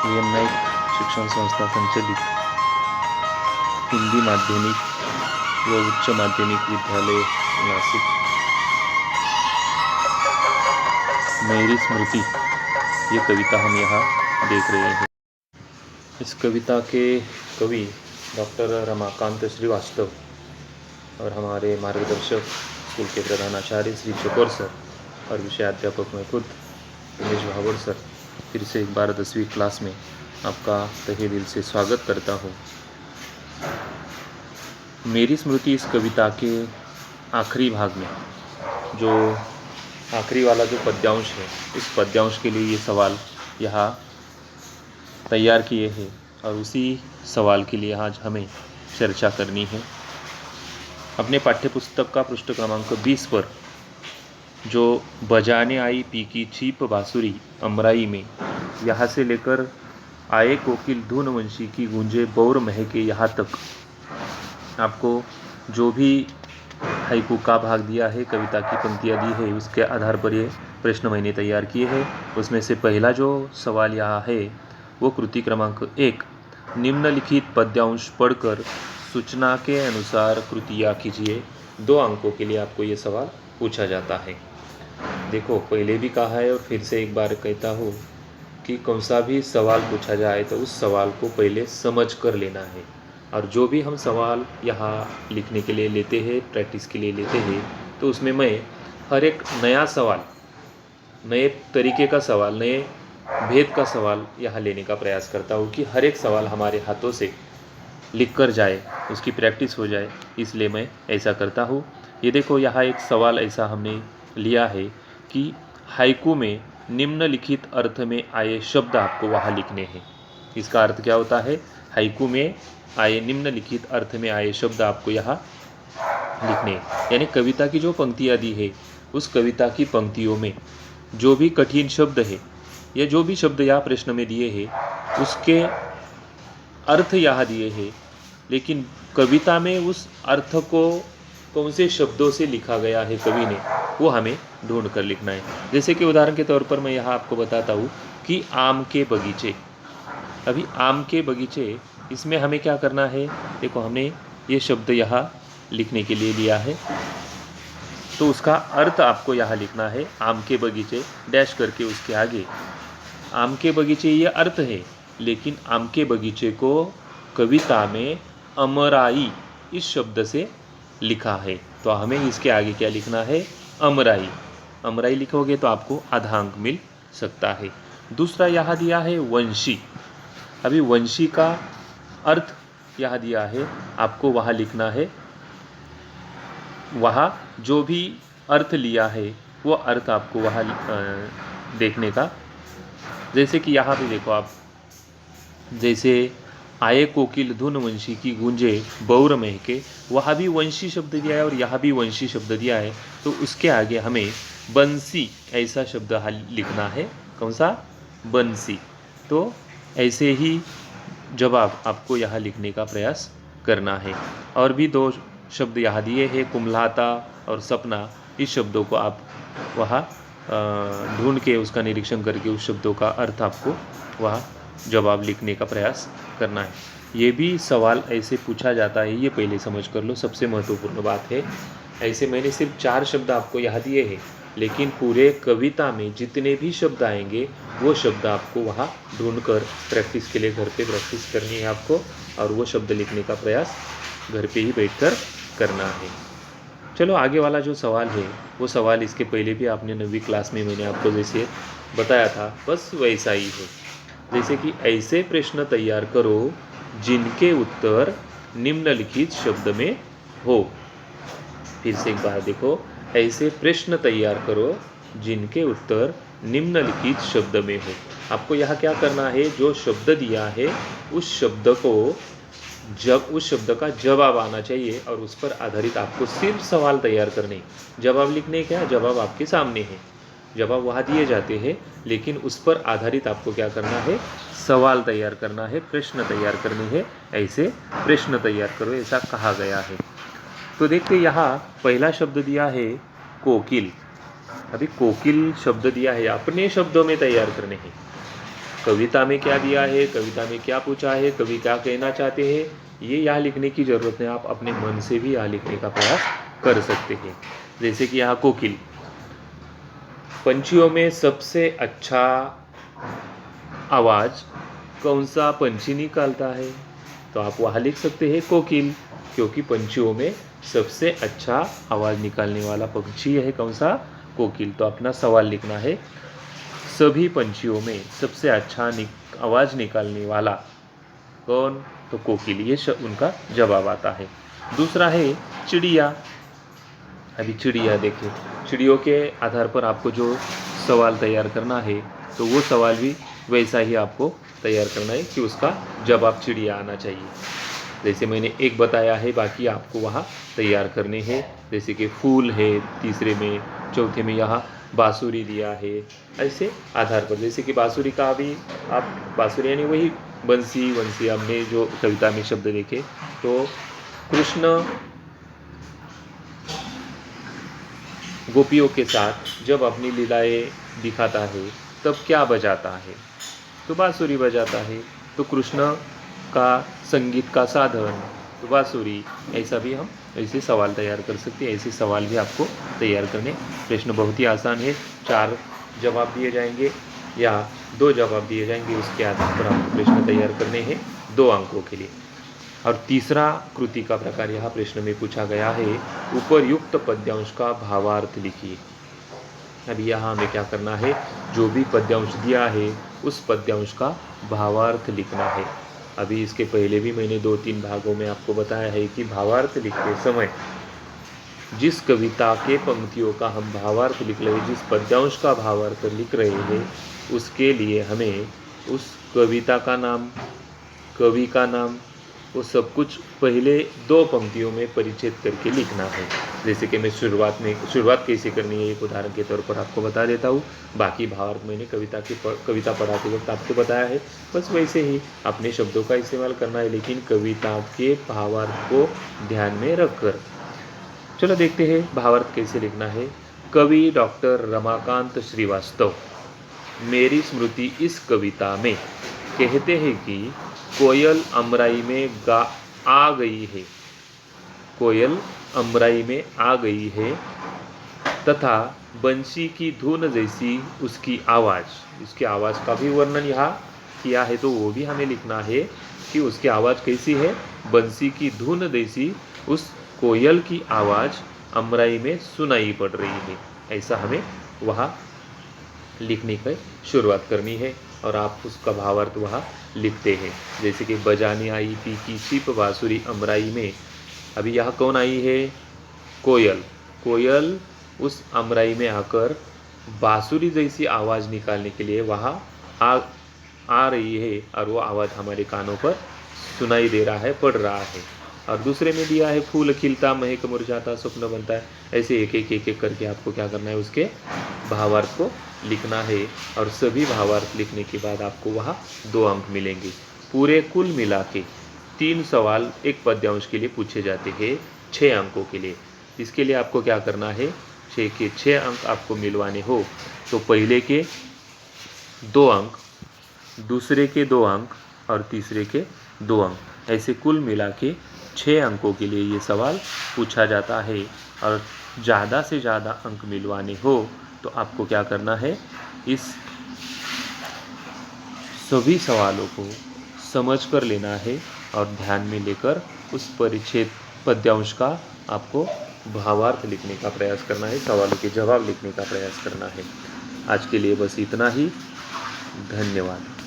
नाईक शिक्षण संस्था संचलित हिंदी माध्यमिक व उच्च माध्यमिक विद्यालय नासिक मेरी स्मृति, ये कविता हम यहाँ देख रहे हैं। इस कविता के कवि डॉक्टर रमाकांत श्रीवास्तव और हमारे मार्गदर्शक स्कूल के प्रधानाचार्य श्री चकोर सर और विषयाध्यापक मैं खुद उमेश भावड़ सर फिर से एक बार 10वीं क्लास में आपका तहे दिल से स्वागत करता हूँ। मेरी स्मृति इस कविता के आखिरी भाग में जो आखिरी वाला जो पद्यांश है, इस पद्यांश के लिए ये सवाल यहाँ तैयार किए हैं और उसी सवाल के लिए आज हमें चर्चा करनी है। अपने पाठ्यपुस्तक का पृष्ठ क्रमांक 20 पर जो बजाने आई पी की चीप बांसुरी अमराई में, यहाँ से लेकर आए कोकिल धुन वंशी की गूंजे बौर महके, यहाँ तक आपको जो भी हाइकू का भाग दिया है, कविता की पंक्तियाँ दी है, उसके आधार पर ये प्रश्न मैंने तैयार किए हैं। उसमें से पहला जो सवाल यहाँ है वो कृति क्रमांक 1, निम्नलिखित पद्यांश पढ़कर सूचना के अनुसार कृतियाँ कीजिए। 2 अंकों के लिए आपको ये सवाल पूछा जाता है। देखो, पहले भी कहा है और फिर से एक बार कहता हूँ कि कौन सा भी सवाल पूछा जाए तो उस सवाल को पहले समझ कर लेना है। और जो भी हम सवाल यहाँ लिखने के लिए लेते हैं, प्रैक्टिस के लिए लेते हैं, तो उसमें मैं हर एक नया सवाल, नए तरीके का सवाल, नए भेद का सवाल यहाँ लेने का प्रयास करता हूँ कि हर एक सवाल हमारे हाथों से लिख कर जाए, उसकी प्रैक्टिस हो जाए, इसलिए मैं ऐसा करता हूँ। ये देखो, यहाँ एक सवाल ऐसा हमने लिया है कि हाइकू में निम्नलिखित अर्थ में आए शब्द आपको वहाँ लिखने हैं। इसका अर्थ क्या होता है? हाइकू में आए निम्नलिखित अर्थ में आए शब्द आपको यहाँ लिखने, यानी कविता की जो पंक्तियाँ दी है, उस कविता की पंक्तियों में जो भी कठिन शब्द है या जो भी शब्द यहाँ प्रश्न में दिए हैं, उसके अर्थ यहाँ दिए हैं, लेकिन कविता में उस अर्थ को कौन से शब्दों से लिखा गया है कवि ने, वो हमें ढूंढ कर लिखना है। जैसे कि उदाहरण के तौर पर मैं यहाँ आपको बताता हूँ कि आम के बगीचे। अभी आम के बगीचे, इसमें हमें क्या करना है? देखो, हमने ये शब्द यहाँ लिखने के लिए लिया है, तो उसका अर्थ आपको यहाँ लिखना है। आम के बगीचे डैश करके उसके आगे आम के बगीचे ये अर्थ है, लेकिन आम के बगीचे को कविता में अमराई इस शब्द से लिखा है, तो हमें इसके आगे क्या लिखना है? अमराई। अमराई लिखोगे तो आपको आधा अंक मिल सकता है। दूसरा यहाँ दिया है वंशी। अभी वंशी का अर्थ यहाँ दिया है, आपको वहाँ लिखना है, वहाँ जो भी अर्थ लिया है वो अर्थ आपको वहाँ देखने का। जैसे कि यहाँ पे देखो आप, जैसे आए कोकिल धुन वंशी की गूंजे बौर महके, वहाँ भी वंशी शब्द दिया है और यहाँ भी वंशी शब्द दिया है, तो उसके आगे हमें बंसी ऐसा शब्द लिखना है। कौन सा? बंसी। तो ऐसे ही जवाब आपको यहाँ लिखने का प्रयास करना है। और भी 2 शब्द यहाँ दिए हैं, कुम्हलाता और सपना। इस शब्दों को आप वहाँ ढूंढ के, उसका निरीक्षण करके उस शब्दों का अर्थ आपको वहाँ जवाब लिखने का प्रयास करना है। ये भी सवाल ऐसे पूछा जाता है, ये पहले समझ कर लो, सबसे महत्वपूर्ण बात है। ऐसे मैंने सिर्फ 4 शब्द आपको यहाँ दिए हैं, लेकिन पूरे कविता में जितने भी शब्द आएंगे वो शब्द आपको वहाँ ढूंढकर प्रैक्टिस के लिए घर पे प्रैक्टिस करनी है आपको, और वो शब्द लिखने का प्रयास घर पे ही बैठकर करना है। चलो, आगे वाला जो सवाल है वो सवाल इसके पहले भी आपने 9वीं क्लास में मैंने आपको जैसे बताया था, बस वैसा ही है। जैसे कि ऐसे प्रश्न तैयार करो जिनके उत्तर निम्नलिखित शब्द में हो। फिर से एक बार देखो, ऐसे प्रश्न तैयार करो जिनके उत्तर निम्नलिखित शब्द में हो। आपको यहाँ क्या करना है? जो शब्द दिया है उस शब्द को, जब उस शब्द का जवाब आना चाहिए और उस पर आधारित आपको सिर्फ सवाल तैयार करने। जवाब लिखने क्या? जवाब आपके सामने है, जवाब वहाँ दिए जाते हैं, लेकिन उस पर आधारित आपको क्या करना है? सवाल तैयार करना है, प्रश्न तैयार करने हैं। ऐसे प्रश्न तैयार करो, ऐसा कहा गया है। तो देखते, यहाँ पहला शब्द दिया है कोकिल। अभी कोकिल शब्द दिया है, अपने शब्दों में तैयार करने हैं। कविता में क्या दिया है, कविता में क्या पूछा है, कवि क्या कहना चाहते हैं, ये यहाँ लिखने की ज़रूरत नहीं, आप अपने मन से भी यहाँ लिखने का प्रयास कर सकते हैं। जैसे कि यहाँ कोकिल, पंछियों में सबसे अच्छा आवाज़ कौन सा पंछी निकालता है, तो आप वहाँ लिख सकते हैं कोकिल, क्योंकि पंछियों में सबसे अच्छा आवाज़ निकालने वाला पक्षी है कौन सा, कोकिल। तो अपना सवाल लिखना है, सभी पंछियों में सबसे अच्छा आवाज़ निकालने वाला कौन, तो कोकिल, ये उनका जवाब आता है। दूसरा है चिड़िया। अभी चिड़िया देखें, चिड़ियों के आधार पर आपको जो सवाल तैयार करना है तो वो सवाल भी वैसा ही आपको तैयार करना है कि उसका जवाब चिड़िया आना चाहिए। जैसे मैंने एक बताया है, बाकी आपको वहाँ तैयार करने हैं। जैसे कि फूल है तीसरे में, चौथे में यहाँ बांसुरी दिया है, ऐसे आधार पर। जैसे कि बांसुरी का भी आप बांसुरी यानी वही बंसी, वंशी हमने जो कविता में शब्द देखे, तो कृष्ण गोपियों के साथ जब अपनी लीलाएं दिखाता है तब क्या बजाता है, तो बांसुरी बजाता है। तो कृष्ण का संगीत का साधन तो बांसुरी, ऐसा भी हम ऐसे सवाल तैयार कर सकते हैं। ऐसे सवाल भी आपको तैयार करने। प्रश्न बहुत ही आसान है, 4 जवाब दिए जाएंगे या 2 जवाब दिए जाएंगे, उसके आधार पर आपको प्रश्न तैयार करने हैं 2 अंकों के लिए। और तीसरा कृति का प्रकार यहाँ प्रश्न में पूछा गया है, उपरयुक्त पद्यांश का भावार्थ लिखिए। अभी यहाँ हमें क्या करना है, जो भी पद्यांश दिया है उस पद्यांश का भावार्थ लिखना है। अभी इसके पहले भी मैंने 2-3 भागों में आपको बताया है कि भावार्थ लिखते समय जिस कविता के पंक्तियों का हम भावार्थ लिख रहे हैं, जिस पद्यांश का भावार्थ लिख रहे हैं, उसके लिए हमें उस कविता का नाम, कवि का नाम, वो सब कुछ पहले 2 पंक्तियों में परिच्छेद करके लिखना है। जैसे कि मैं शुरुआत कैसे करनी है एक उदाहरण के तौर पर आपको बता देता हूँ। बाकी भावार्थ मैंने कविता पढ़ाते वक्त आपको बताया है, बस वैसे ही अपने शब्दों का इस्तेमाल करना है, लेकिन कविता के भावार्थ को ध्यान में रखकर। चलो देखते हैं भावार्थ कैसे लिखना है। कवि डॉक्टर रमाकांत श्रीवास्तव मेरी स्मृति इस कविता में कहते हैं कि कोयल अमराई में आ गई है, कोयल अमराई में आ गई है तथा बंसी की धुन जैसी उसकी आवाज़। इसकी आवाज़ का भी वर्णन यहाँ किया है, तो वो भी हमें लिखना है कि उसकी आवाज़ कैसी है, बंसी की धुन जैसी उस कोयल की आवाज़ अमराई में सुनाई पड़ रही है, ऐसा हमें वहाँ लिखने की शुरुआत करनी है। और आप उसका भावार्थ वहाँ लिखते हैं। जैसे कि बजाने आई पी की छिप बांसुरी अमराई में। अभी यहाँ कौन आई है, कोयल। कोयल उस अमराई में आकर बांसुरी जैसी आवाज़ निकालने के लिए वहाँ आ रही है, और वो आवाज़ हमारे कानों पर सुनाई दे रहा है, पड़ रहा है। और दूसरे में दिया है फूल खिलता महक मुरझाता स्वप्न बनता है। ऐसे एक एक करके आपको क्या करना है, उसके भावार्थ को लिखना है। और सभी भावार्थ लिखने के बाद आपको वहाँ 2 अंक मिलेंगे। पूरे कुल मिला के 3 सवाल एक पद्यांश के लिए पूछे जाते हैं 6 अंकों के लिए। इसके लिए आपको क्या करना है, 6 के 6 अंक आपको मिलवाने हो तो पहले के 2 अंक, दूसरे के 2 अंक और तीसरे के 2 अंक, ऐसे कुल मिला के 6 अंकों के लिए ये सवाल पूछा जाता है। और ज़्यादा से ज़्यादा अंक मिलवाने हो तो आपको क्या करना है, इस सभी सवालों को समझ कर लेना है और ध्यान में लेकर उस परिच्छेद पद्यांश का आपको भावार्थ लिखने का प्रयास करना है, सवालों के जवाब लिखने का प्रयास करना है। आज के लिए बस इतना ही। धन्यवाद।